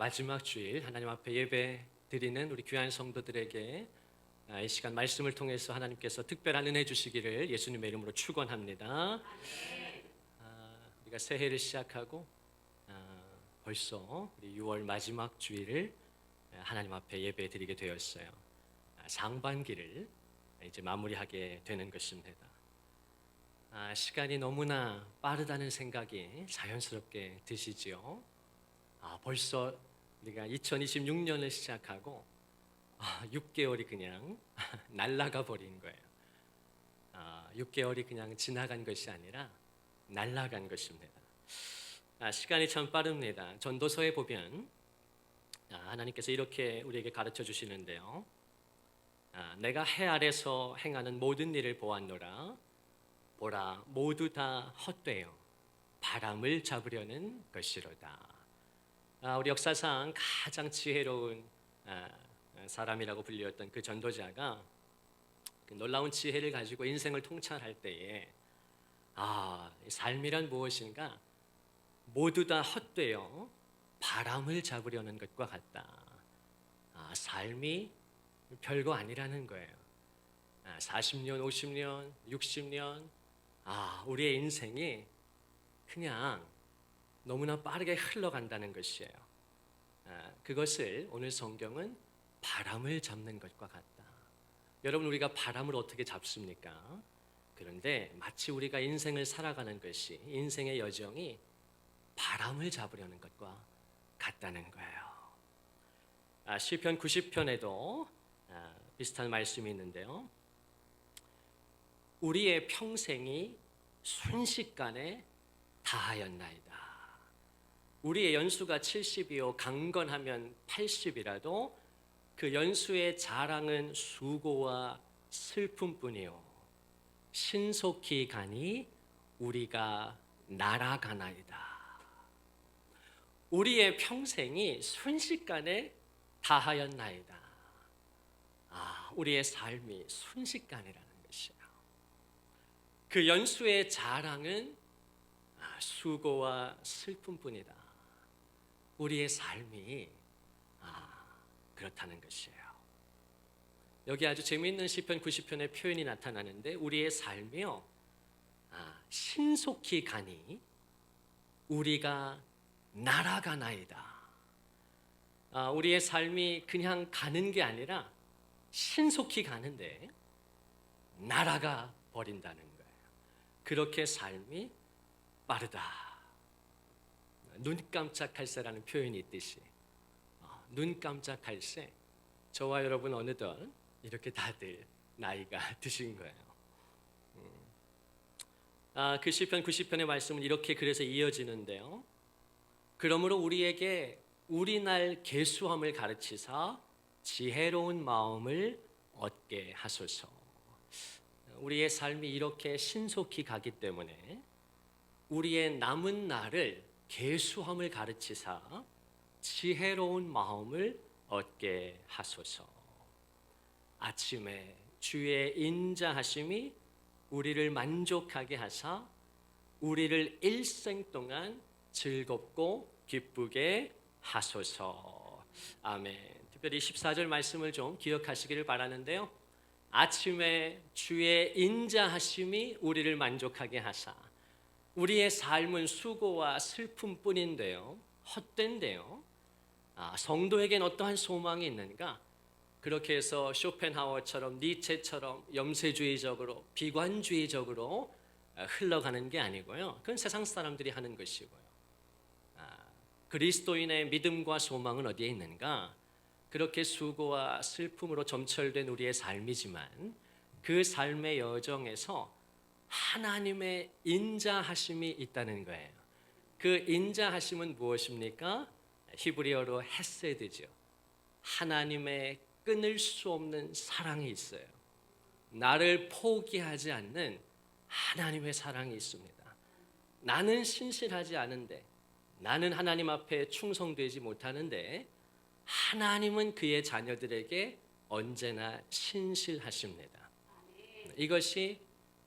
마지막 주일 하나님 앞에 예배 드리는 우리 귀한 성도들에게 이 시간 말씀을 통해서 하나님께서 특별한 은혜 주시기를 예수님의 이름으로 축원합니다. 우리가 새해를 시작하고 벌써 우리 6월 마지막 주일을 하나님 앞에 예배 드리게 되었어요. 상반기를 이제 마무리하게 되는 것입니다. 시간이 너무나 빠르다는 생각이 자연스럽게 드시지요. 벌써 우리가 2026년을 시작하고 6개월이 그냥 날아가 버린 거예요. 6개월이 그냥 지나간 것이 아니라 날아간 것입니다. 시간이 참 빠릅니다. 전도서에 보면 하나님께서 이렇게 우리에게 가르쳐 주시는데요. 내가 해 아래서 행하는 모든 일을 보았노라. 보라, 모두 다 헛되어 바람을 잡으려는 것이로다. 우리 역사상 가장 지혜로운 사람이라고 불렸던 그 전도자가 그 놀라운 지혜를 가지고 인생을 통찰할 때에 삶이란 무엇인가? 모두 다 헛되어 바람을 잡으려는 것과 같다. 삶이 별거 아니라는 거예요. 40년, 50년, 60년 우리의 인생이 그냥 너무나 빠르게 흘러간다는 것이에요. 그것을 오늘 성경은 바람을 잡는 것과 같다. 여러분, 우리가 바람을 어떻게 잡습니까? 그런데 마치 우리가 인생을 살아가는 것이, 인생의 여정이 바람을 잡으려는 것과 같다는 거예요. 시편 90편에도 비슷한 말씀이 있는데요. 우리의 평생이 순식간에 다하였나이다. 우리의 연수가 70이요 강건하면 80이라도 그 연수의 자랑은 수고와 슬픔뿐이요 신속히 가니 우리가 날아가나이다. 우리의 평생이 순식간에 다하였나이다. 우리의 삶이 순식간이라는 것이에요. 그 연수의 자랑은 수고와 슬픔뿐이다. 우리의 삶이 그렇다는 것이에요. 여기 아주 재미있는 시편 90편의 표현이 나타나는데 우리의 삶이요 신속히 가니 우리가 날아가나이다. 우리의 삶이 그냥 가는 게 아니라 신속히 가는데 날아가 버린다는 거예요. 그렇게 삶이 빠르다. 눈 깜짝할 새라는 표현이 있듯이 눈 깜짝할 새 저와 여러분 어느덧 이렇게 다들 나이가 드신 거예요. 그 시편 90편의 말씀은 이렇게 그래서 이어지는데요. 그러므로 우리에게 우리 날 계수함을 가르치사 지혜로운 마음을 얻게 하소서. 우리의 삶이 이렇게 신속히 가기 때문에 우리의 남은 날을 계수함을 가르치사 지혜로운 마음을 얻게 하소서. 아침에 주의 인자하심이 우리를 만족하게 하사 우리를 일생 동안 즐겁고 기쁘게 하소서. 아멘. 특별히 14절 말씀을 좀 기억하시기를 바라는데요. 아침에 주의 인자하심이 우리를 만족하게 하사 우리의 삶은 수고와 슬픔뿐인데요. 헛된데요. 성도에겐 어떠한 소망이 있는가? 그렇게 해서 쇼펜하우어처럼 니체처럼 염세주의적으로 비관주의적으로 흘러가는 게 아니고요. 그건 세상 사람들이 하는 것이고요. 그리스도인의 믿음과 소망은 어디에 있는가? 그렇게 수고와 슬픔으로 점철된 우리의 삶이지만 그 삶의 여정에서 하나님의 인자하심이 있다는 거예요. 그 인자하심은 무엇입니까? 히브리어로 헤세드죠. 하나님의 끊을 수 없는 사랑이 있어요. 나를 포기하지 않는 하나님의 사랑이 있습니다. 나는 신실하지 않은데, 나는 하나님 앞에 충성되지 못하는데 하나님은 그의 자녀들에게 언제나 신실하십니다. 이것이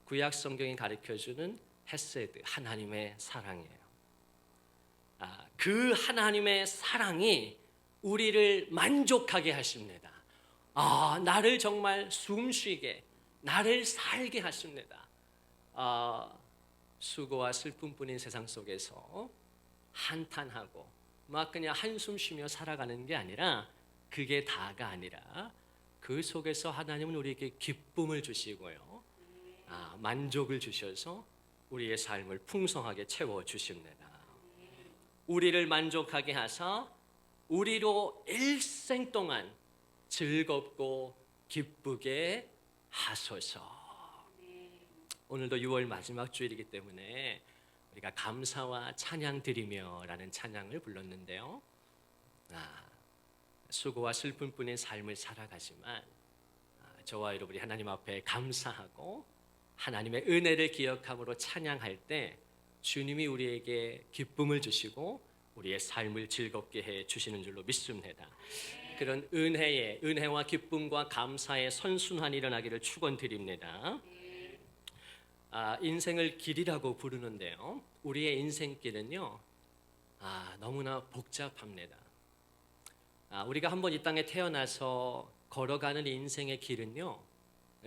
구약 성경이 가르쳐주는 헤세드, 하나님의 사랑이에요. 그 하나님의 사랑이 우리를 만족하게 하십니다. 나를 정말 숨쉬게, 나를 살게 하십니다. 수고와 슬픔뿐인 세상 속에서 한탄하고 막 그냥 한숨 쉬며 살아가는 게 아니라, 그게 다가 아니라 그 속에서 하나님은 우리에게 기쁨을 주시고요, 만족을 주셔서 우리의 삶을 풍성하게 채워주십니다. 우리를 만족하게 하사 우리로 일생 동안 즐겁고 기쁘게 하소서. 오늘도 6월 마지막 주일이기 때문에 우리가 감사와 찬양 드리며 라는 찬양을 불렀는데요, 수고와 슬픔뿐인 삶을 살아가지만 저와 여러분이 하나님 앞에 감사하고 하나님의 은혜를 기억함으로 찬양할 때 주님이 우리에게 기쁨을 주시고 우리의 삶을 즐겁게 해 주시는 줄로 믿습니다. 그런 은혜와 기쁨과 감사의 선순환이 일어나기를 축원드립니다. 인생을 길이라고 부르는데요, 우리의 인생길은요, 너무나 복잡합니다. 우리가 한번 이 땅에 태어나서 걸어가는 인생의 길은요,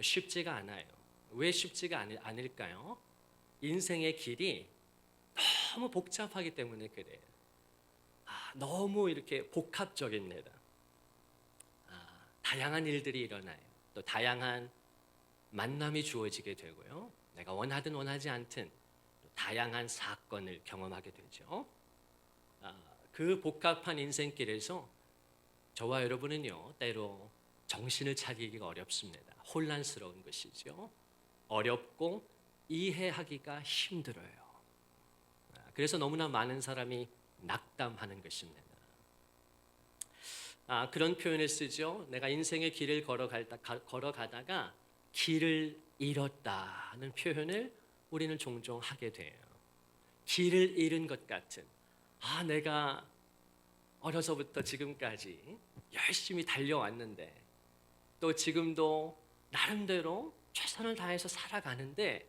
쉽지가 않아요. 왜 쉽지가 않을까요? 인생의 길이 너무 복잡하기 때문에 그래요. 너무 이렇게 복합적입니다. 다양한 일들이 일어나요. 또 다양한 만남이 주어지게 되고요, 내가 원하든 원하지 않든 다양한 사건을 경험하게 되죠. 그 복잡한 인생길에서 저와 여러분은요, 때로 정신을 차리기가 어렵습니다. 혼란스러운 것이죠. 어렵고 이해하기가 힘들어요. 그래서 너무나 많은 사람이 낙담하는 것입니다. 그런 표현을 쓰죠. 내가 인생의 길을 걸어가다가 길을 잃었다는 표현을 우리는 종종 하게 돼요. 길을 잃은 것 같은, 내가 어려서부터 지금까지 열심히 달려왔는데, 또 지금도 나름대로 최선을 다해서 살아가는데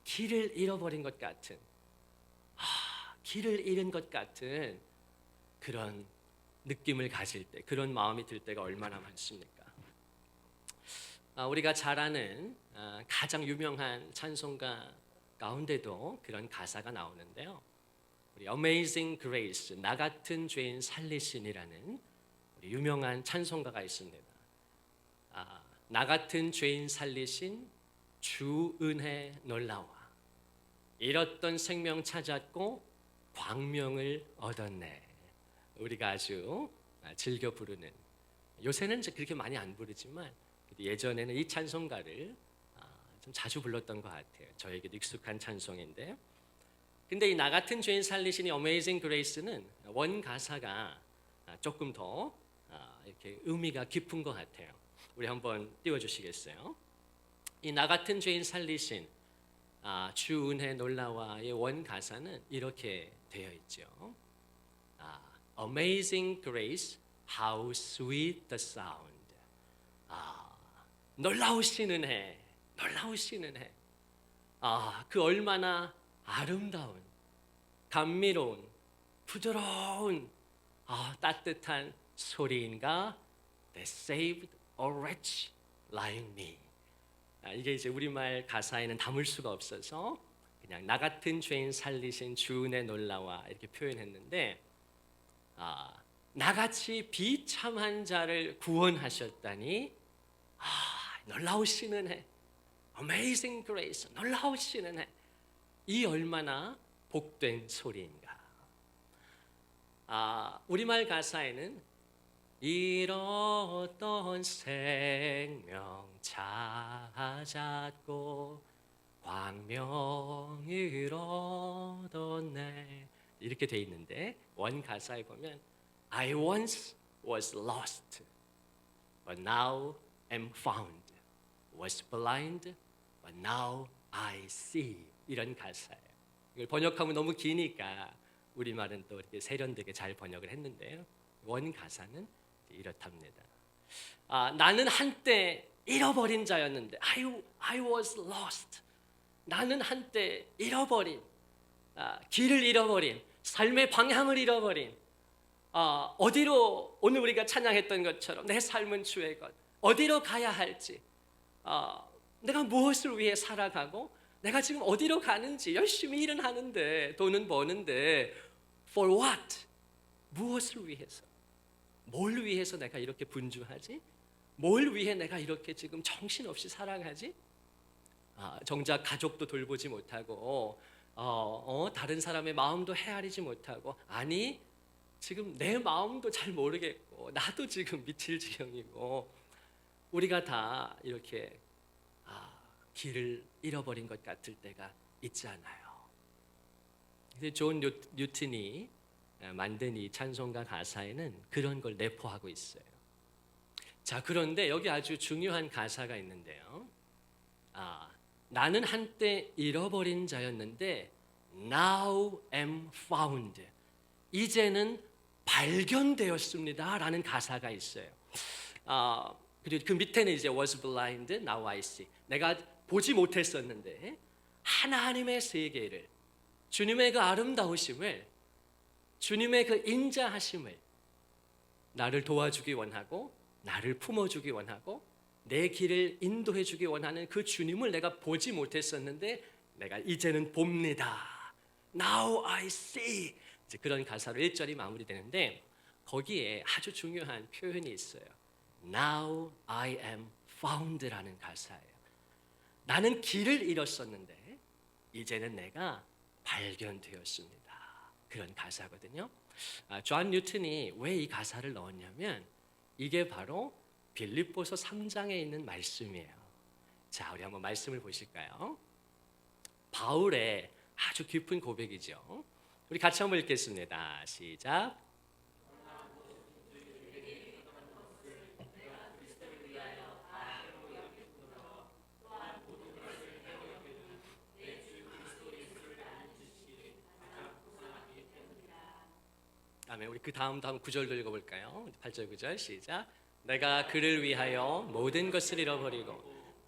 길을 잃어버린 것 같은, 길을 잃은 것 같은 그런 느낌을 가질 때, 그런 마음이 들 때가 얼마나 많습니까? 우리가 잘 아는 가장 유명한 찬송가 가운데도 그런 가사가 나오는데요, 우리 Amazing Grace, 나 같은 죄인 살리신이라는 우리 유명한 찬송가가 있습니다. 나 같은 죄인 살리신 주 은혜 놀라와, 잃었던 생명 찾았고 광명을 얻었네. 우리가 아주 즐겨 부르는, 요새는 그렇게 많이 안 부르지만 예전에는 이 찬송가를 좀 자주 불렀던 것 같아요. 저에게도 익숙한 찬송인데, 근데 이 나 같은 죄인 살리신 이 Amazing Grace는 원 가사가 조금 더 이렇게 의미가 깊은 것 같아요. 우리 한번 띄워주시겠어요? 이 나 같은 죄인 살리신 주 은혜 놀라와의 원 가사는 이렇게 되어 있죠. Amazing Grace, how sweet the sound. 놀라우신 은혜, 놀라우신 은혜. 그 얼마나 아름다운, 감미로운, 부드러운, 따뜻한 소리인가? That saved a wretch like me. 이게 이제 우리말 가사에는 담을 수가 없어서 그냥 나 같은 죄인 살리신 주 은혜 놀라와 이렇게 표현했는데, 나같이 비참한 자를 구원하셨다니, 놀라우신 은혜, Amazing Grace, 놀라우신 은혜. 이 얼마나 복된 소리인가. 우리말 가사에는 잃었던 생명 찾았고 광명을 얻었네, 이렇게 돼 있는데, 원 가사에 보면 I once was lost, but now am found. Was blind, but now I see. 이런 가사예요. 이걸 번역하면 너무 기니까 우리말은 또 이렇게 세련되게 잘 번역을 했는데요, 원 가사는 이렇답니다. 나는 한때 잃어버린 자였는데, I was lost. 나는 한때 잃어버린, 길을 잃어버린, 삶의 방향을 잃어버린, 어디로 오늘 우리가 찬양했던 것처럼 내 삶은 주의 것, 어디로 가야 할지, 내가 무엇을 위해 살아가고 내가 지금 어디로 가는지, 열심히 일은 하는데 돈은 버는데 for what? 무엇을 위해서? 뭘 위해서 내가 이렇게 분주하지? 뭘 위해 내가 이렇게 지금 정신없이 살아가지? 정작 가족도 돌보지 못하고 다른 사람의 마음도 헤아리지 못하고, 아니 지금 내 마음도 잘 모르겠고 나도 지금 미칠 지경이고, 우리가 다 이렇게 길을 잃어버린 것 같을 때가 있지 않아요. 근데 존 뉴튼이 만든 이 찬송가 가사에는 그런 걸 내포하고 있어요. 자, 그런데 여기 아주 중요한 가사가 있는데요. 나는 한때 잃어버린 자였는데 now am found. 이제는 발견되었습니다 라는 가사가 있어요. 그리고 그 밑에는 이제 was blind, now I see. 내가 보지 못했었는데 하나님의 세계를, 주님의 그 아름다우심을, 주님의 그 인자하심을 나를 도와주기 원하고 나를 품어주기 원하고 내 길을 인도해 주기 원하는 그 주님을 내가 보지 못했었는데 내가 이제는 봅니다. Now I see. 이제 그런 가사로 1절이 마무리되는데 거기에 아주 중요한 표현이 있어요. Now I am found라는 가사예요. 나는 길을 잃었었는데 이제는 내가 발견되었습니다. 그런 가사거든요. 존 뉴튼이 왜 이 가사를 넣었냐면 이게 바로 빌립보서 3장에 있는 말씀이에요. 자, 우리 한번 말씀을 보실까요? 바울의 아주 깊은 고백이죠. 우리 같이 한번 읽겠습니다. 시작. 아멘. 우리 그 다음 9절도 읽어볼까요? 8절 9절 시작. 내가 그를 위하여 모든 것을 잃어버리고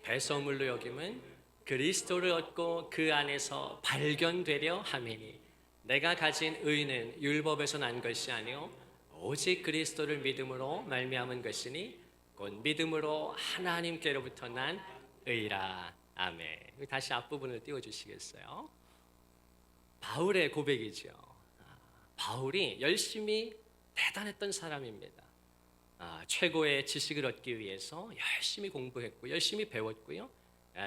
배설물로 여김은 그리스도를 얻고 그 안에서 발견되려 함이니 내가 가진 의는 율법에서 난 것이 아니요 오직 그리스도를 믿음으로 말미암은 것이니 곧 믿음으로 하나님께로부터 난 의라. 아멘. 다시 앞부분을 띄워주시겠어요? 바울의 고백이죠. 바울이 열심히 대단했던 사람입니다. 최고의 지식을 얻기 위해서 열심히 공부했고 열심히 배웠고요.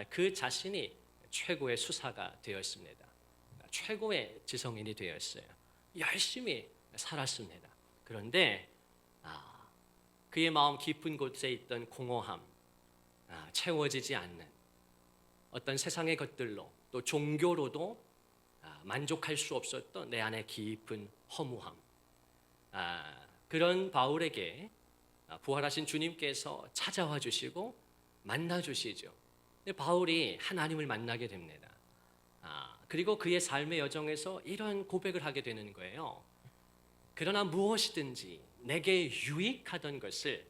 그 자신이 최고의 수사가 되었습니다. 최고의 지성인이 되었어요. 열심히 살았습니다. 그런데 그의 마음 깊은 곳에 있던 공허함, 채워지지 않는 어떤 세상의 것들로 또 종교로도 만족할 수 없었던 내 안의 깊은 허무함, 그런 바울에게 부활하신 주님께서 찾아와 주시고 만나 주시죠. 바울이 하나님을 만나게 됩니다. 그리고 그의 삶의 여정에서 이런 고백을 하게 되는 거예요. 그러나 무엇이든지 내게 유익하던 것을,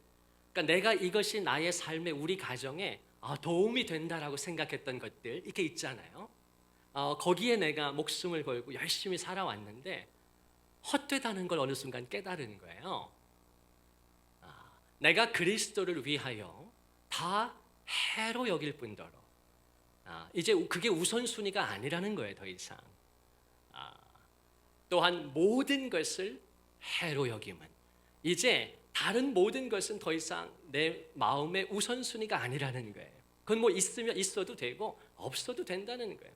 그러니까 내가 이것이 나의 삶의 우리 가정에 도움이 된다라고 생각했던 것들, 이게 있잖아요. 거기에 내가 목숨을 걸고 열심히 살아왔는데 헛되다는 걸 어느 순간 깨달은 거예요. 내가 그리스도를 위하여 다 해로 여길 뿐더러 이제 그게 우선순위가 아니라는 거예요. 더 이상. 또한 모든 것을 해로 여김은, 이제 다른 모든 것은 더 이상 내 마음의 우선순위가 아니라는 거예요. 그건 뭐 있으면 있어도 되고 없어도 된다는 거예요.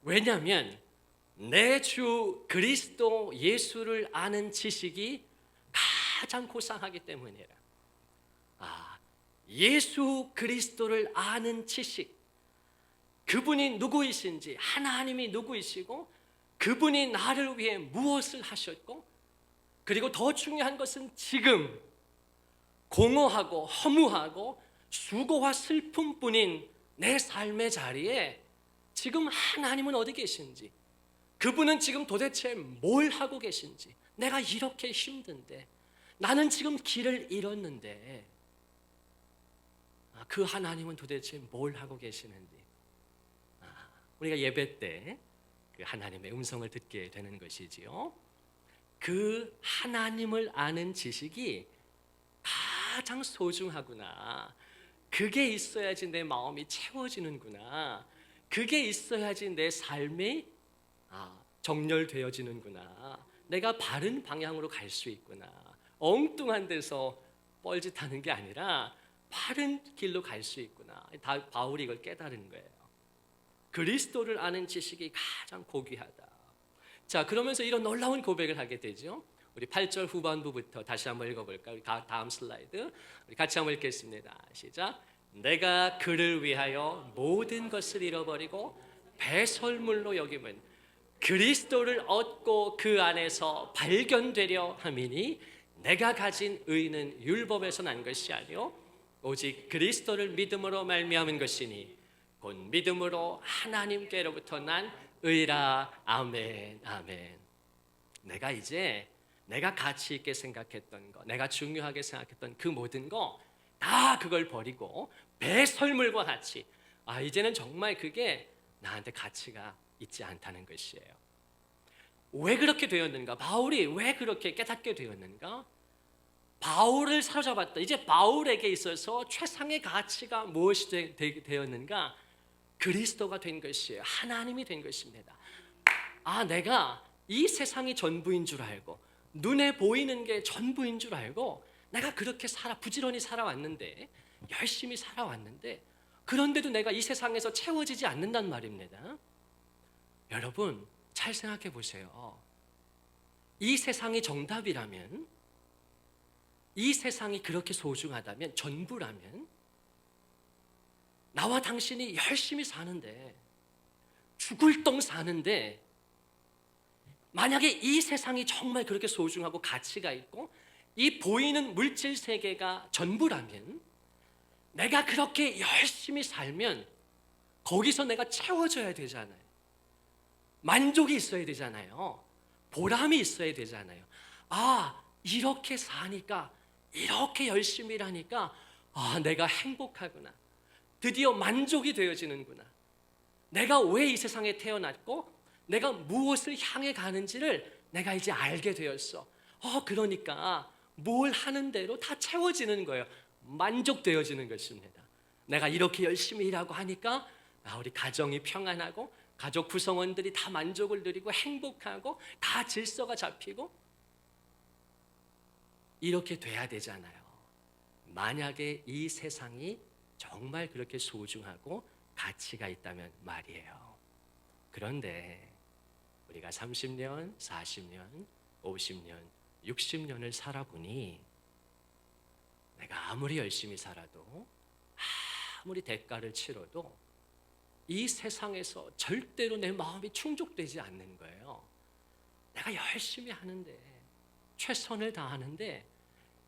왜냐하면 내 주 그리스도 예수를 아는 지식이 가장 고상하기 때문이라. 예수 그리스도를 아는 지식, 그분이 누구이신지, 하나님이 누구이시고 그분이 나를 위해 무엇을 하셨고, 그리고 더 중요한 것은 지금 공허하고 허무하고 수고와 슬픔뿐인 내 삶의 자리에 지금 하나님은 어디 계신지, 그분은 지금 도대체 뭘 하고 계신지, 내가 이렇게 힘든데, 나는 지금 길을 잃었는데 그 하나님은 도대체 뭘 하고 계시는지, 우리가 예배 때 그 하나님의 음성을 듣게 되는 것이지요. 그 하나님을 아는 지식이 가장 소중하구나. 그게 있어야지 내 마음이 채워지는구나. 그게 있어야지 내 삶이 정렬되어지는구나. 내가 바른 방향으로 갈 수 있구나. 엉뚱한 데서 뻘짓하는 게 아니라 바른 길로 갈 수 있구나. 바울이 이걸 깨달은 거예요. 그리스도를 아는 지식이 가장 고귀하다. 자, 그러면서 이런 놀라운 고백을 하게 되죠. 우리 8절 후반부부터 다시 한번 읽어볼까요? 우리 다음 슬라이드 우리 같이 한번 읽겠습니다. 시작. 내가 그를 위하여 모든 것을 잃어버리고 배설물로 여김은 그리스도를 얻고 그 안에서 발견되려 함이니 내가 가진 의는 율법에서 난 것이 아니요 오직 그리스도를 믿음으로 말미암은 것이니 곧 믿음으로 하나님께로부터 난 의라. 아멘. 아멘. 내가 가치 있게 생각했던 거, 내가 중요하게 생각했던 그 모든 거 다 그걸 버리고 배설물과 같이 이제는 정말 그게 나한테 가치가 있지 않다는 것이에요. 왜 그렇게 되었는가? 바울이 왜 그렇게 깨닫게 되었는가? 바울을 사로잡았다. 이제 바울에게 있어서 최상의 가치가 무엇이 되었는가? 그리스도가 된 것이에요. 하나님이 된 것입니다. 내가 이 세상이 전부인 줄 알고 눈에 보이는 게 전부인 줄 알고 내가 그렇게 부지런히 살아왔는데 열심히 살아왔는데 그런데도 내가 이 세상에서 채워지지 않는단 말입니다. 여러분 잘 생각해 보세요. 이 세상이 정답이라면, 이 세상이 그렇게 소중하다면, 전부라면 나와 당신이 열심히 사는데, 죽을 똥 사는데, 만약에 이 세상이 정말 그렇게 소중하고 가치가 있고 이 보이는 물질 세계가 전부라면, 내가 그렇게 열심히 살면 거기서 내가 채워져야 되잖아요. 만족이 있어야 되잖아요. 보람이 있어야 되잖아요. 이렇게 사니까, 이렇게 열심히 일하니까 내가 행복하구나. 드디어 만족이 되어지는구나. 내가 왜 이 세상에 태어났고 내가 무엇을 향해 가는지를 내가 이제 알게 되었어. 그러니까 뭘 하는 대로 다 채워지는 거예요. 만족되어지는 것입니다. 내가 이렇게 열심히 일하고 하니까 우리 가정이 평안하고 가족 구성원들이 다 만족을 누리고 행복하고 다 질서가 잡히고 이렇게 돼야 되잖아요. 만약에 이 세상이 정말 그렇게 소중하고 가치가 있다면 말이에요. 그런데 우리가 30년, 40년, 50년, 60년을 살아보니 내가 아무리 열심히 살아도 아무리 대가를 치러도 이 세상에서 절대로 내 마음이 충족되지 않는 거예요. 내가 열심히 하는데, 최선을 다하는데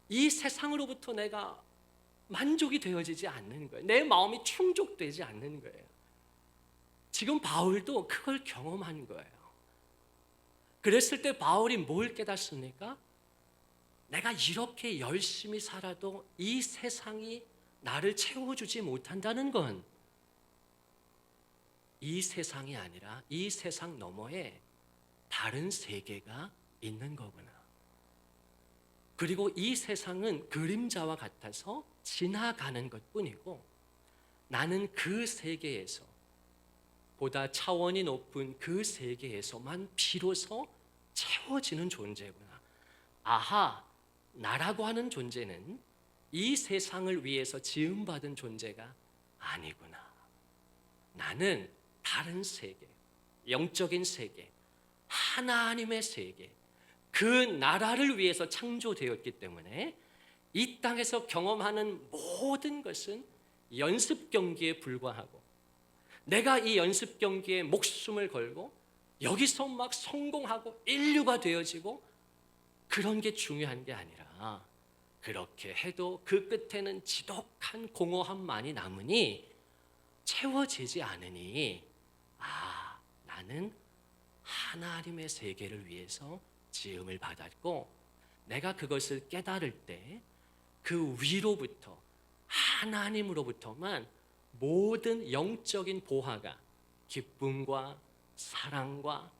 이 세상으로부터 내가 만족이 되어지지 않는 거예요. 내 마음이 충족되지 않는 거예요. 지금 바울도 그걸 경험한 거예요. 그랬을 때 바울이 뭘 깨닫습니까? 내가 이렇게 열심히 살아도 이 세상이 나를 채워주지 못한다는 건 이 세상이 아니라 이 세상 너머에 다른 세계가 있는 거구나. 그리고 이 세상은 그림자와 같아서 지나가는 것뿐이고 나는 그 세계에서 보다 차원이 높은 그 세계에서만 비로소 채워지는 존재구나. 나라고 하는 존재는 이 세상을 위해서 지음받은 존재가 아니구나. 나는 다른 세계, 영적인 세계, 하나님의 세계, 그 나라를 위해서 창조되었기 때문에 이 땅에서 경험하는 모든 것은 연습 경기에 불과하고 내가 이 연습 경기에 목숨을 걸고 여기서 막 성공하고 인류가 되어지고 그런 게 중요한 게 아니라 그렇게 해도 그 끝에는 지독한 공허함만이 남으니 채워지지 않으니 나는 하나님의 세계를 위해서 지음을 받았고 내가 그것을 깨달을 때 그 위로부터 하나님으로부터만 모든 영적인 보화가 기쁨과 사랑과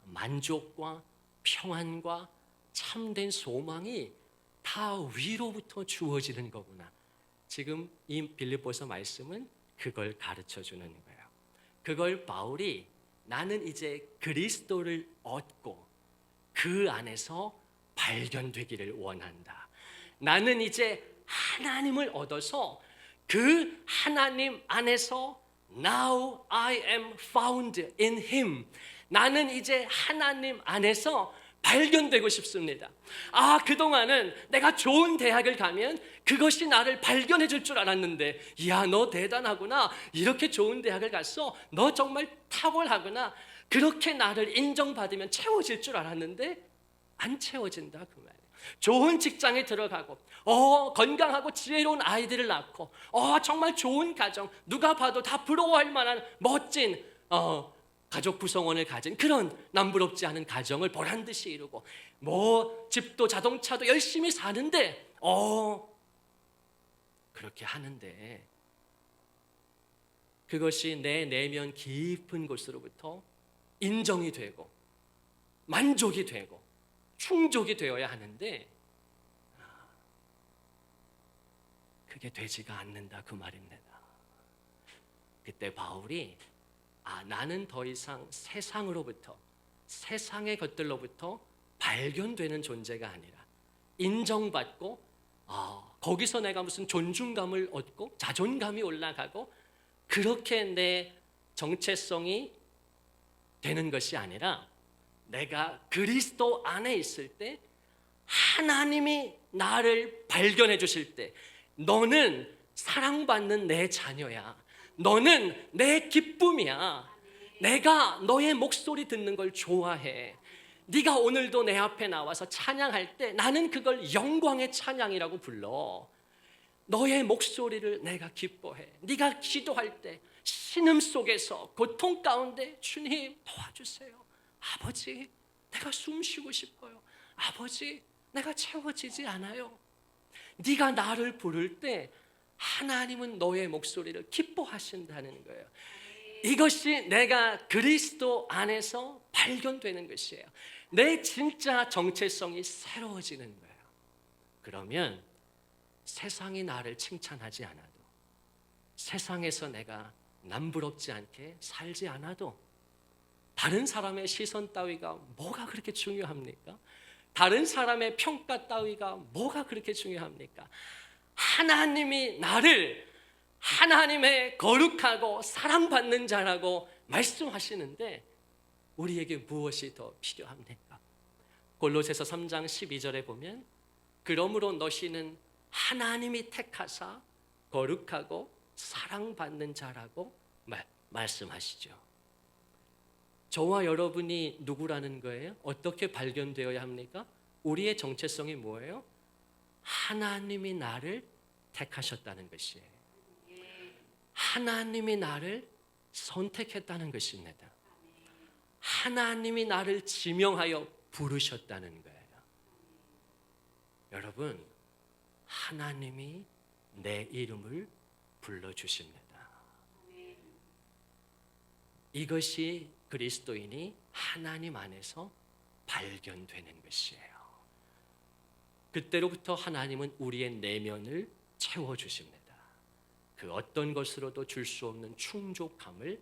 만족과 평안과 참된 소망이 다 위로부터 주어지는 거구나. 지금 이 빌립보서 말씀은 그걸 가르쳐 주는 거예요. 그걸 바울이 나는 이제 그리스도를 얻고 그 안에서 발견되기를 원한다. 나는 이제 하나님을 얻어서 그 하나님 안에서 Now I am found in Him. 나는 이제 하나님 안에서 발견되고 싶습니다. 그동안은 내가 좋은 대학을 가면 그것이 나를 발견해 줄 줄 알았는데, 야, 너 대단하구나. 이렇게 좋은 대학을 갔어. 너 정말 탁월하구나. 그렇게 나를 인정받으면 채워질 줄 알았는데 안 채워진다 그 말이에요. 좋은 직장에 들어가고 건강하고 지혜로운 아이들을 낳고 정말 좋은 가정, 누가 봐도 다 부러워할 만한 멋진 가족 구성원을 가진 그런 남부럽지 않은 가정을 보란듯이 이루고 집도 자동차도 열심히 사는데 그렇게 하는데 그것이 내 내면 깊은 곳으로부터 인정이 되고 만족이 되고 충족이 되어야 하는데 그게 되지가 않는다 그 말입니다. 그때 바울이 나는 더 이상 세상으로부터, 세상의 것들로부터 발견되는 존재가 아니라 인정받고 거기서 내가 무슨 존중감을 얻고 자존감이 올라가고 그렇게 내 정체성이 되는 것이 아니라 내가 그리스도 안에 있을 때 하나님이 나를 발견해 주실 때 너는 사랑받는 내 자녀야. 너는 내 기쁨이야. 내가 너의 목소리 듣는 걸 좋아해. 네가 오늘도 내 앞에 나와서 찬양할 때 나는 그걸 영광의 찬양이라고 불러. 너의 목소리를 내가 기뻐해. 네가 기도할 때 신음 속에서 고통 가운데 주님 도와주세요. 아버지, 내가 숨 쉬고 싶어요. 아버지, 내가 채워지지 않아요. 네가 나를 부를 때 하나님은 너의 목소리를 기뻐하신다는 거예요. 이것이 내가 그리스도 안에서 발견되는 것이에요. 내 진짜 정체성이 새로워지는 거예요. 그러면 세상이 나를 칭찬하지 않아도, 세상에서 내가 남부럽지 않게 살지 않아도 다른 사람의 시선 따위가 뭐가 그렇게 중요합니까? 다른 사람의 평가 따위가 뭐가 그렇게 중요합니까? 하나님이 나를 하나님의 거룩하고 사랑받는 자라고 말씀하시는데 우리에게 무엇이 더 필요합니까? 골로새서 3장 12절에 보면 그러므로 너희는 하나님이 택하사 거룩하고 사랑받는 자라고 말씀하시죠. 저와 여러분이 누구라는 거예요? 어떻게 발견되어야 합니까? 우리의 정체성이 뭐예요? 하나님이 나를 택하셨다는 것이에요. 하나님이 나를 선택했다는 것입니다. 하나님이 나를 지명하여 부르셨다는 거예요. 여러분, 하나님이 내 이름을 불러주십니다. 이것이 그리스도인이 하나님 안에서 발견되는 것이에요. 그때로부터 하나님은 우리의 내면을 채워주십니다. 그 어떤 것으로도 줄 수 없는 충족함을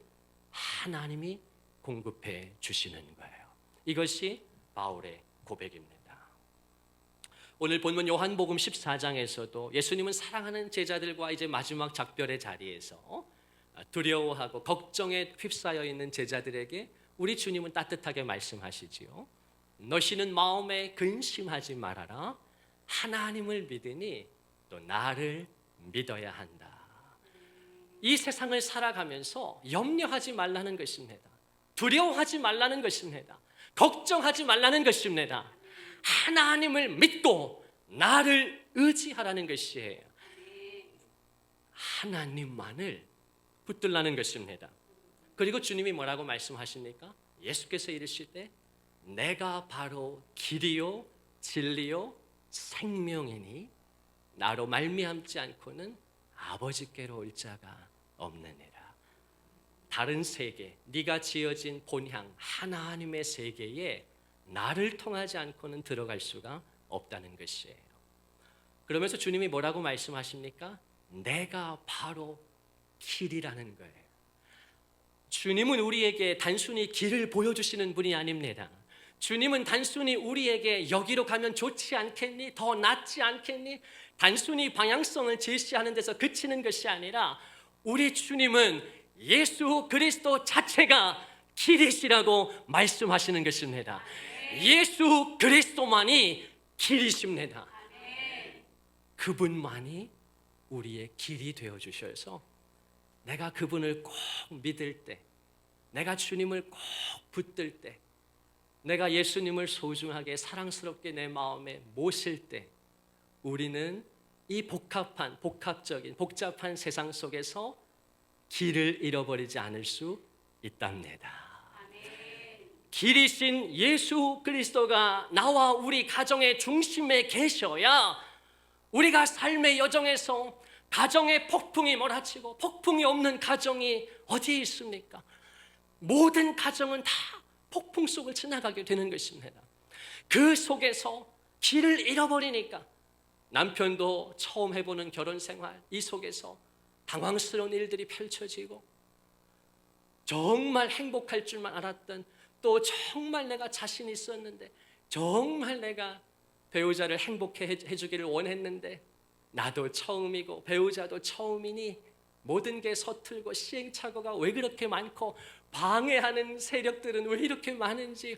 하나님이 공급해 주시는 거예요. 이것이 바울의 고백입니다. 오늘 본문 요한복음 14장에서도 예수님은 사랑하는 제자들과 이제 마지막 작별의 자리에서 두려워하고 걱정에 휩싸여 있는 제자들에게 우리 주님은 따뜻하게 말씀하시지요. 너희는 마음에 근심하지 말아라. 하나님을 믿으니 또 나를 믿어야 한다. 이 세상을 살아가면서 염려하지 말라는 것입니다. 두려워하지 말라는 것입니다. 걱정하지 말라는 것입니다. 하나님을 믿고 나를 의지하라는 것이에요. 하나님만을 붙들라는 것입니다. 그리고 주님이 뭐라고 말씀하십니까? 예수께서 이르시되 내가 바로 길이요 진리요 생명이니 나로 말미암지 않고는 아버지께로 올 자가 없느니라. 다른 세계, 네가 지어진 본향 하나님의 세계에 나를 통하지 않고는 들어갈 수가 없다는 것이에요. 그러면서 주님이 뭐라고 말씀하십니까? 내가 바로 길이라는 거예요. 주님은 우리에게 단순히 길을 보여주시는 분이 아닙니다. 주님은 단순히 우리에게 여기로 가면 좋지 않겠니? 더 낫지 않겠니? 단순히 방향성을 제시하는 데서 그치는 것이 아니라 우리 주님은 예수 그리스도 자체가 길이시라고 말씀하시는 것입니다. 예수 그리스도만이 길이십니다. 그분만이 우리의 길이 되어 주셔서 내가 그분을 꼭 믿을 때, 내가 주님을 꼭 붙들 때, 내가 예수님을 소중하게 사랑스럽게 내 마음에 모실 때 우리는 이 복합적인 복잡한 세상 속에서 길을 잃어버리지 않을 수 있답니다. 길이신 예수 그리스도가 나와 우리 가정의 중심에 계셔야 우리가 삶의 여정에서 가정의 폭풍이 몰아치고 폭풍이 없는 가정이 어디에 있습니까? 모든 가정은 다 폭풍 속을 지나가게 되는 것입니다. 그 속에서 길을 잃어버리니까 남편도 처음 해보는 결혼 생활, 이 속에서 당황스러운 일들이 펼쳐지고 정말 행복할 줄만 알았던, 또 정말 내가 자신 있었는데, 정말 내가 배우자를 행복해 해주기를 원했는데 나도 처음이고 배우자도 처음이니 모든 게 서툴고 시행착오가 왜 그렇게 많고 방해하는 세력들은 왜 이렇게 많은지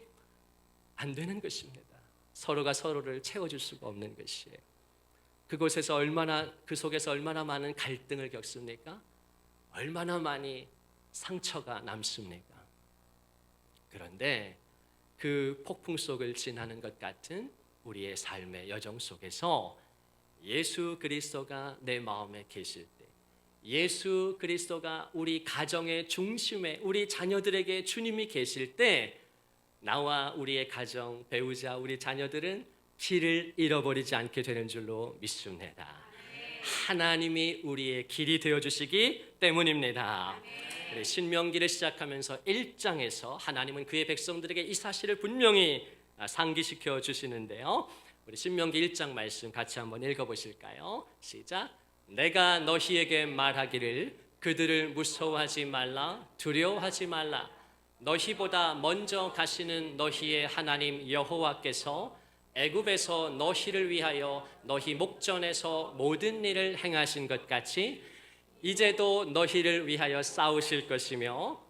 안 되는 것입니다. 서로가 서로를 채워줄 수가 없는 것이에요. 그곳에서 그 속에서 얼마나 많은 갈등을 겪습니까? 얼마나 많이 상처가 남습니까? 그런데 그 폭풍 속을 지나는 것 같은 우리의 삶의 여정 속에서 예수 그리스도가 내 마음에 계실 때, 예수 그리스도가 우리 가정의 중심에, 우리 자녀들에게 주님이 계실 때 나와 우리의 가정, 배우자, 우리 자녀들은 길을 잃어버리지 않게 되는 줄로 믿습니다. 하나님이 우리의 길이 되어주시기 때문입니다. 신명기를 시작하면서 1장에서 하나님은 그의 백성들에게 이 사실을 분명히 상기시켜 주시는데요. 우리 신명기 1장 말씀 같이 한번 읽어보실까요? 시작. 내가 너희에게 말하기를 그들을 무서워하지 말라, 두려워하지 말라. 너희보다 먼저 가시는 너희의 하나님 여호와께서 애굽에서 너희를 위하여 너희 목전에서 모든 일을 행하신 것 같이 이제도 너희를 위하여 싸우실 것이며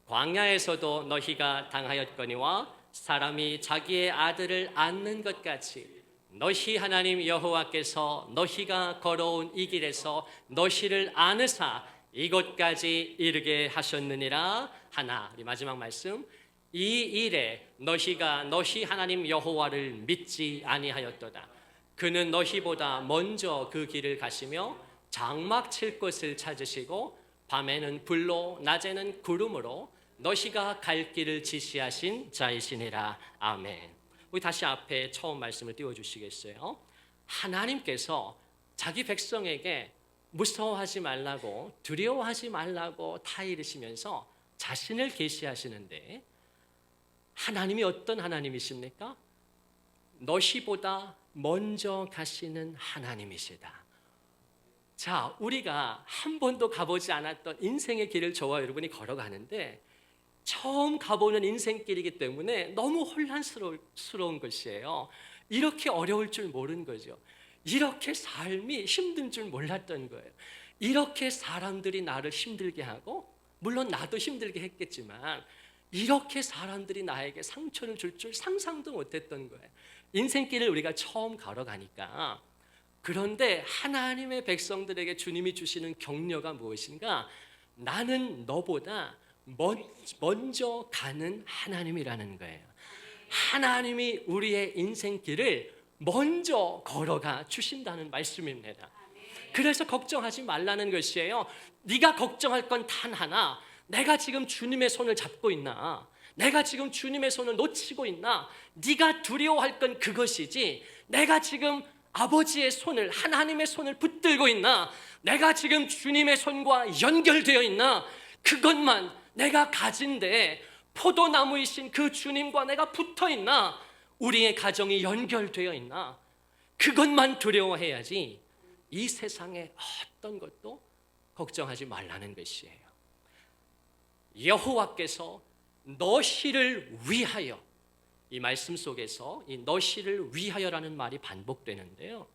광야에서도 너희가 당하였거니와 사람이 자기의 아들을 안는 것 같이 너희 하나님 여호와께서 너희가 걸어온 이 길에서 너희를 안으사 이곳까지 이르게 하셨느니라 하나. 우리 마지막 말씀. 이 일에 너희가 너희 하나님 여호와를 믿지 아니하였도다. 그는 너희보다 먼저 그 길을 가시며 장막 칠 곳을 찾으시고 밤에는 불로 낮에는 구름으로 너희가 갈 길을 지시하신 자이시니라. 아멘. 우리 다시 앞에 처음 말씀을 띄워주시겠어요? 하나님께서 자기 백성에게 무서워하지 말라고, 두려워하지 말라고 타이르시면서 자신을 계시하시는데 하나님이 어떤 하나님이십니까? 너희보다 먼저 가시는 하나님이시다. 자, 우리가 한 번도 가보지 않았던 인생의 길을 저와 여러분이 걸어가는데 처음 가보는 인생길이기 때문에 너무 혼란스러운 것이에요. 이렇게 어려울 줄 모르는 거죠. 이렇게 삶이 힘든 줄 몰랐던 거예요. 이렇게 사람들이 나를 힘들게 하고, 물론 나도 힘들게 했겠지만 이렇게 사람들이 나에게 상처를 줄 줄 상상도 못했던 거예요. 인생길을 우리가 처음 걸어가니까. 그런데 하나님의 백성들에게 주님이 주시는 격려가 무엇인가? 나는 너보다 먼저 가는 하나님이라는 거예요. 하나님이 우리의 인생길을 먼저 걸어가 주신다는 말씀입니다. 그래서 걱정하지 말라는 것이에요. 네가 걱정할 건 단 하나, 내가 지금 주님의 손을 잡고 있나? 내가 지금 주님의 손을 놓치고 있나? 네가 두려워할 건 그것이지, 내가 지금 아버지의 손을, 하나님의 손을 붙들고 있나? 내가 지금 주님의 손과 연결되어 있나? 그것만 내가 가진데 포도나무이신 그 주님과 내가 붙어 있나? 우리의 가정이 연결되어 있나? 그것만 두려워해야지 이 세상의 어떤 것도 걱정하지 말라는 것이에요. 여호와께서 너희를 위하여, 이 말씀 속에서 이 너희를 위하여라는 말이 반복되는데요,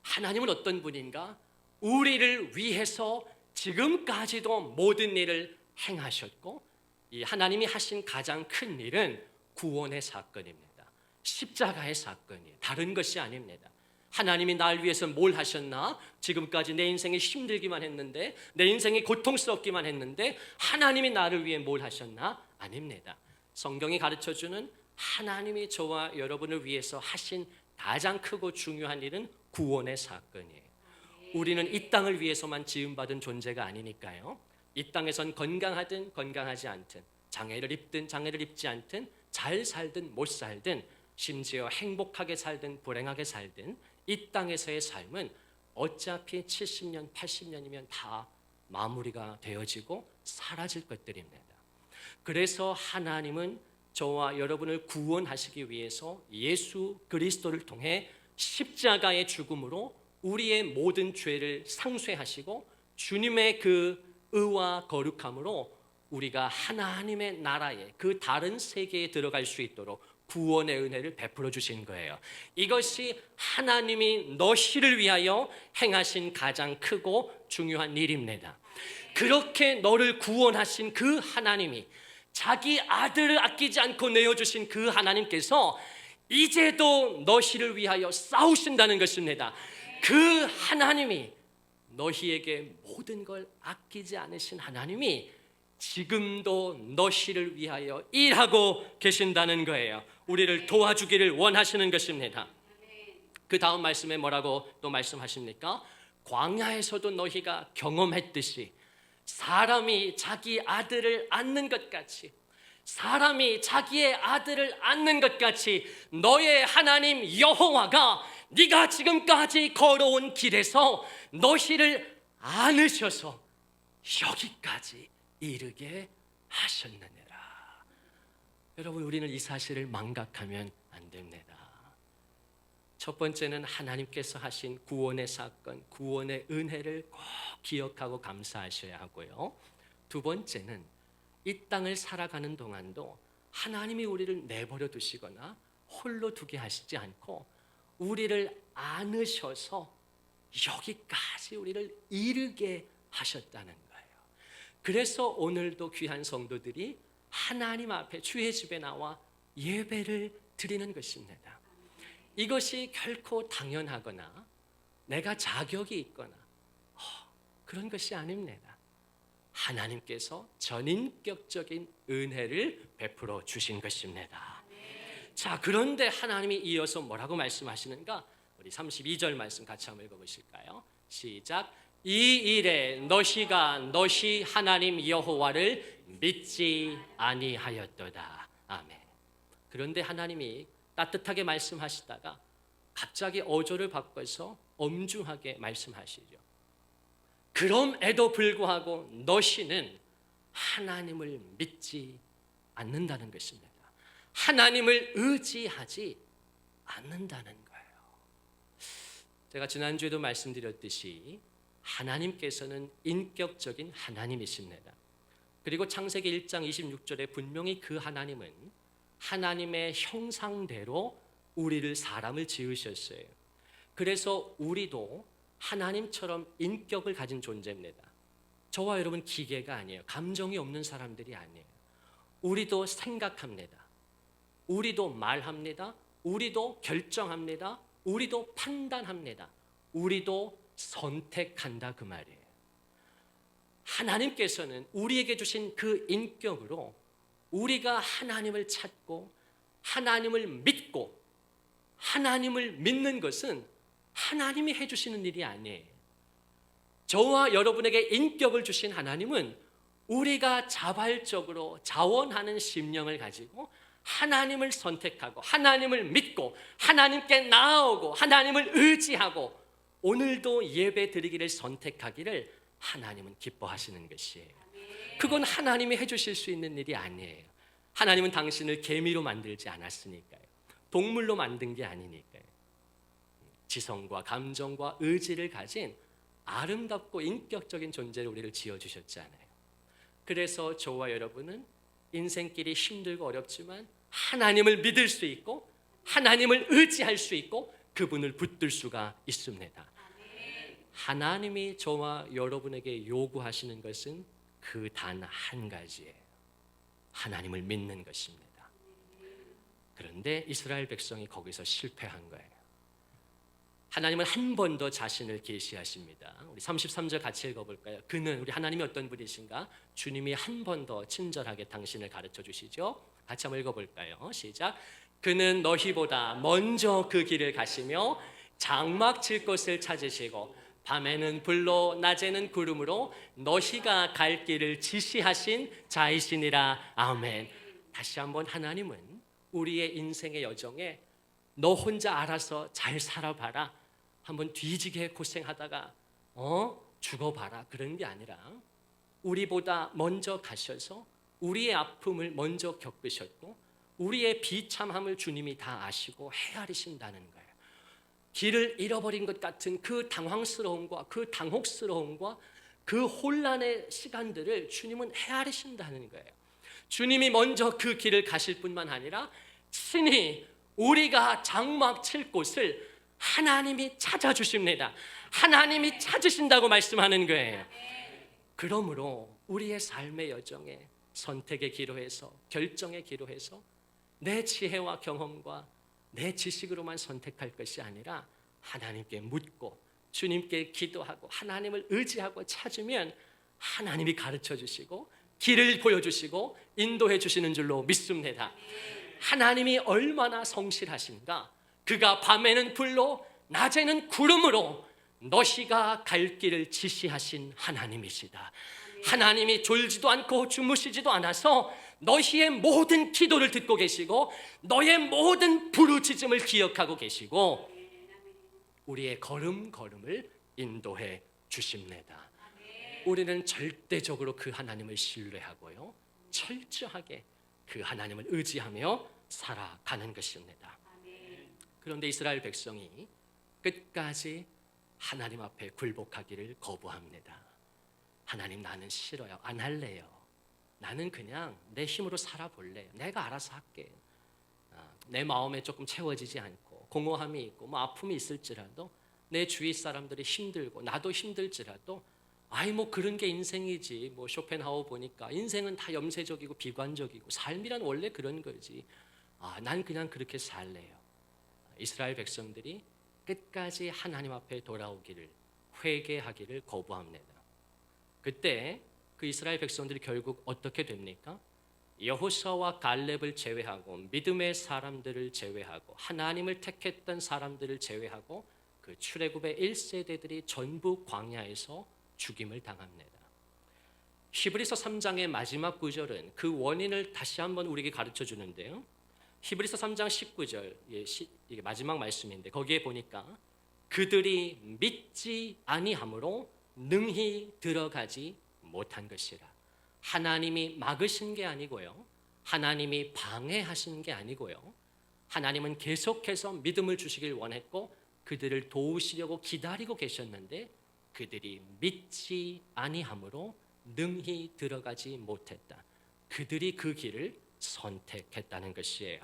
하나님은 어떤 분인가? 우리를 위해서 지금까지도 모든 일을 행하셨고, 이 하나님이 하신 가장 큰 일은 구원의 사건입니다. 십자가의 사건이에요. 다른 것이 아닙니다. 하나님이 날 위해서 뭘 하셨나? 지금까지 내 인생이 힘들기만 했는데, 내 인생이 고통스럽기만 했는데 하나님이 나를 위해 뭘 하셨나? 아닙니다. 성경이 가르쳐주는 하나님이 저와 여러분을 위해서 하신 가장 크고 중요한 일은 구원의 사건이에요. 우리는 이 땅을 위해서만 지음받은 존재가 아니니까요. 이 땅에선 건강하든 건강하지 않든, 장애를 입든 장애를 입지 않든, 잘 살든 못 살든, 심지어 행복하게 살든 불행하게 살든 이 땅에서의 삶은 어차피 70년, 80년이면 다 마무리가 되어지고 사라질 것들입니다. 그래서 하나님은 저와 여러분을 구원하시기 위해서 예수 그리스도를 통해 십자가의 죽음으로 우리의 모든 죄를 상쇄하시고, 주님의 그 의와 거룩함으로 우리가 하나님의 나라에, 그 다른 세계에 들어갈 수 있도록 구원의 은혜를 베풀어 주신 거예요. 이것이 하나님이 너희를 위하여 행하신 가장 크고 중요한 일입니다. 그렇게 너를 구원하신 그 하나님이, 자기 아들을 아끼지 않고 내어주신 그 하나님께서 이제도 너희를 위하여 싸우신다는 것입니다. 그 하나님이, 너희에게 모든 걸 아끼지 않으신 하나님이 지금도 너희를 위하여 일하고 계신다는 거예요. 우리를 도와주기를 원하시는 것입니다. 그 다음 말씀에 뭐라고 또 말씀하십니까? 광야에서도 너희가 경험했듯이 사람이 자기 아들을 안는 것 같이, 사람이 자기의 아들을 안는 것 같이 너의 하나님 여호와가 네가 지금까지 걸어온 길에서 너희를 안으셔서 여기까지 이르게 하셨느니라. 여러분, 우리는 이 사실을 망각하면 안 됩니다. 첫 번째는 하나님께서 하신 구원의 사건, 구원의 은혜를 꼭 기억하고 감사하셔야 하고요. 두 번째는 이 땅을 살아가는 동안도 하나님이 우리를 내버려 두시거나 홀로 두게 하시지 않고 우리를 안으셔서 여기까지 우리를 이르게 하셨다는 거예요. 그래서 오늘도 귀한 성도들이 하나님 앞에 주의 집에 나와 예배를 드리는 것입니다. 이것이 결코 당연하거나 내가 자격이 있거나 그런 것이 아닙니다. 하나님께서 전인격적인 은혜를 베풀어 주신 것입니다. 자, 그런데 하나님이 이어서 뭐라고 말씀하시는가? 우리 32절 말씀 같이 한번 읽어보실까요? 시작. 이 일에 너희 하나님 여호와를 믿지 아니하였도다. 아멘. 그런데 하나님이 따뜻하게 말씀하시다가 갑자기 어조를 바꿔서 엄중하게 말씀하시죠. 그럼에도 불구하고 너희는 하나님을 믿지 않는다는 것입니다. 하나님을 의지하지 않는다는 거예요. 제가 지난주에도 말씀드렸듯이 하나님께서는 인격적인 하나님이십니다. 그리고 창세기 1장 26절에 분명히 그 하나님은 하나님의 형상대로 우리를 사람을 지으셨어요. 그래서 우리도 하나님처럼 인격을 가진 존재입니다. 저와 여러분 기계가 아니에요. 감정이 없는 사람들이 아니에요. 우리도 생각합니다. 우리도 말합니다. 우리도 결정합니다. 우리도 판단합니다. 우리도 선택한다, 그 말이에요. 하나님께서는 우리에게 주신 그 인격으로 우리가 하나님을 찾고 하나님을 믿고, 하나님을 믿는 것은 하나님이 해주시는 일이 아니에요. 저와 여러분에게 인격을 주신 하나님은 우리가 자발적으로 자원하는 심령을 가지고 하나님을 선택하고 하나님을 믿고 하나님께 나아오고 하나님을 의지하고 오늘도 예배 드리기를 선택하기를 하나님은 기뻐하시는 것이에요. 그건 하나님이 해주실 수 있는 일이 아니에요. 하나님은 당신을 개미로 만들지 않았으니까요. 동물로 만든 게 아니니까요. 지성과 감정과 의지를 가진 아름답고 인격적인 존재로 우리를 지어주셨잖아요. 그래서 저와 여러분은 인생길이 힘들고 어렵지만 하나님을 믿을 수 있고 하나님을 의지할 수 있고 그분을 붙들 수가 있습니다. 하나님이 저와 여러분에게 요구하시는 것은 그 단 한 가지예요. 하나님을 믿는 것입니다. 그런데 이스라엘 백성이 거기서 실패한 거예요. 하나님은 한 번 더 자신을 계시하십니다. 우리 33절 같이 읽어볼까요? 그는, 우리 하나님이 어떤 분이신가? 주님이 한 번 더 친절하게 당신을 가르쳐 주시죠. 같이 한번 읽어볼까요? 시작. 그는 너희보다 먼저 그 길을 가시며 장막 칠 곳을 찾으시고 밤에는 불로 낮에는 구름으로 너희가 갈 길을 지시하신 자이시니라. 아멘. 다시 한번 하나님은 우리의 인생의 여정에 너 혼자 알아서 잘 살아봐라, 한번 뒤지게 고생하다가 죽어봐라, 그런 게 아니라 우리보다 먼저 가셔서 우리의 아픔을 먼저 겪으셨고 우리의 비참함을 주님이 다 아시고 헤아리신다는 거예요. 길을 잃어버린 것 같은 그 당황스러움과 그 당혹스러움과 그 혼란의 시간들을 주님은 헤아리신다는 거예요. 주님이 먼저 그 길을 가실 뿐만 아니라 친히 우리가 장막 칠 곳을 하나님이 찾아주십니다. 하나님이 찾으신다고 말씀하는 거예요. 그러므로 우리의 삶의 여정에 선택의 기로에서, 결정의 기로에서 내 지혜와 경험과 내 지식으로만 선택할 것이 아니라 하나님께 묻고 주님께 기도하고 하나님을 의지하고 찾으면 하나님이 가르쳐 주시고 길을 보여주시고 인도해 주시는 줄로 믿습니다. 하나님이 얼마나 성실하신가. 그가 밤에는 불로 낮에는 구름으로 너희가 갈 길을 지시하신 하나님이시다. 하나님이 졸지도 않고 주무시지도 않아서 너희의 모든 기도를 듣고 계시고 너의 모든 부르짖음을 기억하고 계시고 우리의 걸음걸음을 인도해 주십니다. 우리는 절대적으로 그 하나님을 신뢰하고요, 철저하게 그 하나님을 의지하며 살아가는 것입니다. 그런데 이스라엘 백성이 끝까지 하나님 앞에 굴복하기를 거부합니다. 하나님, 나는 싫어요. 안 할래요. 나는 그냥 내 힘으로 살아볼래요. 내가 알아서 할게요. 내 마음에 조금 채워지지 않고 공허함이 있고 아픔이 있을지라도 내 주위 사람들이 힘들고 나도 힘들지라도 그런 게 인생이지. 쇼펜하우 보니까 인생은 다 염세적이고 비관적이고 삶이란 원래 그런 거지. 난 그냥 그렇게 살래요. 이스라엘 백성들이 끝까지 하나님 앞에 돌아오기를, 회개하기를 거부합니다. 그때 그 이스라엘 백성들이 결국 어떻게 됩니까? 여호수아와 갈렙을 제외하고 믿음의 사람들을 제외하고 하나님을 택했던 사람들을 제외하고 그 출애굽의 1세대들이 전부 광야에서 죽임을 당합니다. 히브리서 3장의 마지막 구절은 그 원인을 다시 한번 우리에게 가르쳐 주는데요. 히브리서 3장 19절, 이게 마지막 말씀인데 거기에 보니까 그들이 믿지 아니함으로 능히 들어가지 못한 것이라. 하나님이 막으신 게 아니고요, 하나님이 방해하신 게 아니고요, 하나님은 계속해서 믿음을 주시길 원했고 그들을 도우시려고 기다리고 계셨는데 그들이 믿지 아니함으로 능히 들어가지 못했다. 그들이 그 길을 선택했다는 것이에요.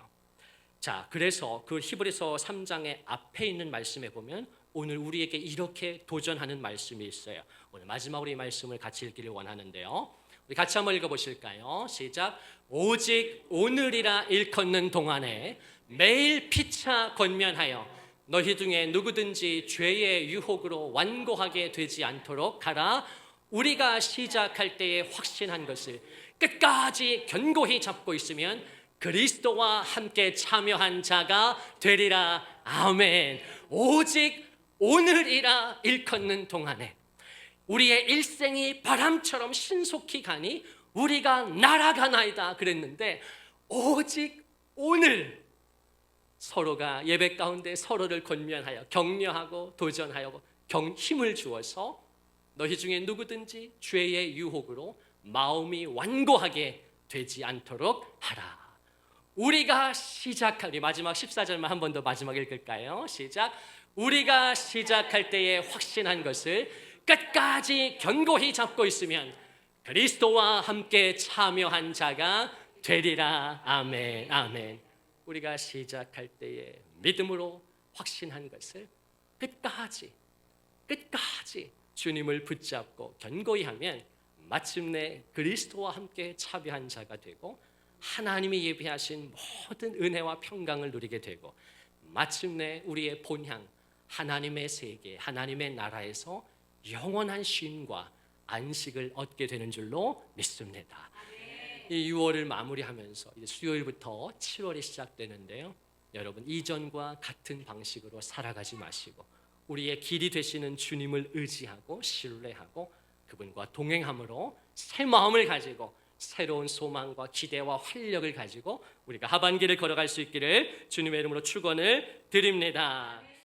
자, 그래서 그 히브리서 3장의 앞에 있는 말씀에 보면 오늘 우리에게 이렇게 도전하는 말씀이 있어요. 오늘 마지막으로 이 말씀을 같이 읽기를 원하는데요. 우리 같이 한번 읽어보실까요? 시작. 오직 오늘이라 일컫는 동안에 매일 피차 권면하여 너희 중에 누구든지 죄의 유혹으로 완고하게 되지 않도록 하라. 우리가 시작할 때에 확신한 것을 끝까지 견고히 잡고 있으면 그리스도와 함께 참여한 자가 되리라. 아멘. 오직 오늘이라 일컫는 동안에 우리의 일생이 바람처럼 신속히 가니 우리가 날아가나이다 그랬는데 오직 오늘 서로가 예배 가운데 서로를 권면하여 격려하고 도전하여 힘을 주어서 너희 중에 누구든지 죄의 유혹으로 마음이 완고하게 되지 않도록 하라. 우리가 시작할, 우리 마지막 14절만 한 번 더 마지막 읽을까요? 시작. 우리가 시작할 때에 확신한 것을 끝까지 견고히 잡고 있으면 그리스도와 함께 참여한 자가 되리라. 아멘, 아멘. 우리가 시작할 때에 믿음으로 확신한 것을 끝까지 주님을 붙잡고 견고히 하면 마침내 그리스도와 함께 참여한 자가 되고 하나님이 예비하신 모든 은혜와 평강을 누리게 되고 마침내 우리의 본향 하나님의 세계, 하나님의 나라에서 영원한 쉼과 안식을 얻게 되는 줄로 믿습니다. 이 6월을 마무리하면서 이제 수요일부터 7월이 시작되는데요. 여러분 이전과 같은 방식으로 살아가지 마시고 우리의 길이 되시는 주님을 의지하고 신뢰하고 그분과 동행함으로 새 마음을 가지고 새로운 소망과 기대와 활력을 가지고 우리가 하반기를 걸어갈 수 있기를 주님의 이름으로 축원을 드립니다.